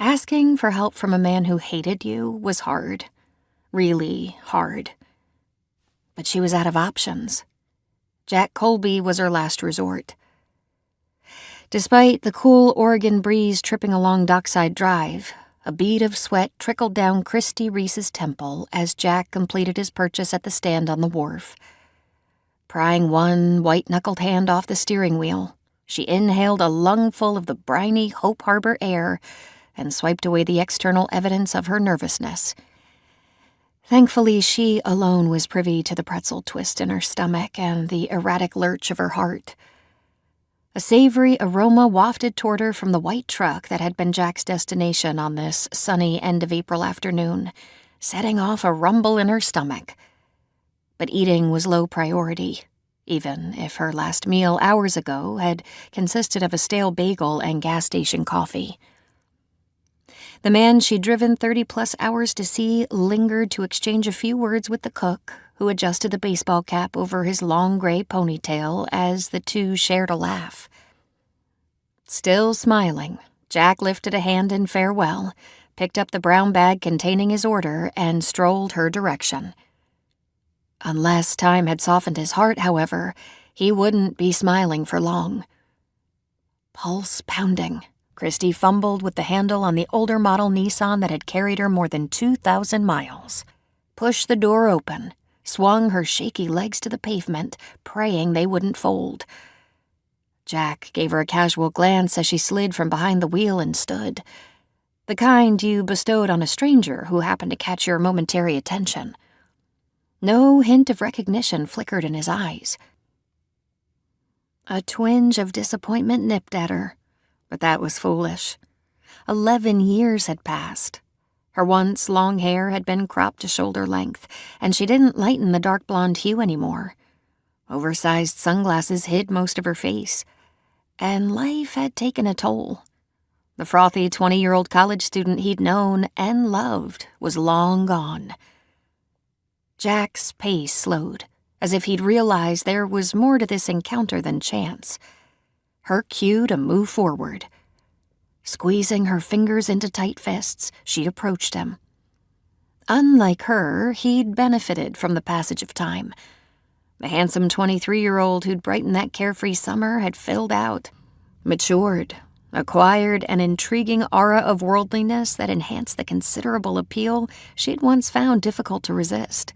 Asking for help from a man who hated you was hard. Really hard. But she was out of options. Jack Colby was her last resort. Despite the cool Oregon breeze tripping along Dockside Drive, a bead of sweat trickled down Christi Reece's temple as Jack completed his purchase at the stand on the wharf. Prying one white-knuckled hand off the steering wheel, she inhaled a lungful of the briny Hope Harbor air and swiped away the external evidence of her nervousness. Thankfully, she alone was privy to the pretzel twist in her stomach and the erratic lurch of her heart. A savory aroma wafted toward her from the white truck that had been Jack's destination on this sunny end-of-April afternoon, setting off a rumble in her stomach. But eating was low priority, even if her last meal hours ago had consisted of a stale bagel and gas station coffee. The man she'd driven 30-plus hours to see lingered to exchange a few words with the cook, who adjusted the baseball cap over his long gray ponytail as the two shared a laugh. Still smiling, Jack lifted a hand in farewell, picked up the brown bag containing his order, and strolled her direction. Unless time had softened his heart, however, he wouldn't be smiling for long. Pulse pounding, Christi fumbled with the handle on the older model Nissan that had carried her more than 2,000 miles, pushed the door open, swung her shaky legs to the pavement, praying they wouldn't fold. Jack gave her a casual glance as she slid from behind the wheel and stood, the kind you bestowed on a stranger who happened to catch your momentary attention. No hint of recognition flickered in his eyes. A twinge of disappointment nipped at her, but that was foolish. 11 years had passed. Her once long hair had been cropped to shoulder length, and she didn't lighten the dark blonde hue anymore. Oversized sunglasses hid most of her face, and life had taken a toll. The frothy 20-year-old college student he'd known and loved was long gone. Jack's pace slowed, as if he'd realized there was more to this encounter than chance. Her cue to move forward. Squeezing her fingers into tight fists, she approached him. Unlike her, he'd benefited from the passage of time. The handsome 23-year-old who'd brightened that carefree summer had filled out, matured, acquired an intriguing aura of worldliness that enhanced the considerable appeal she'd once found difficult to resist.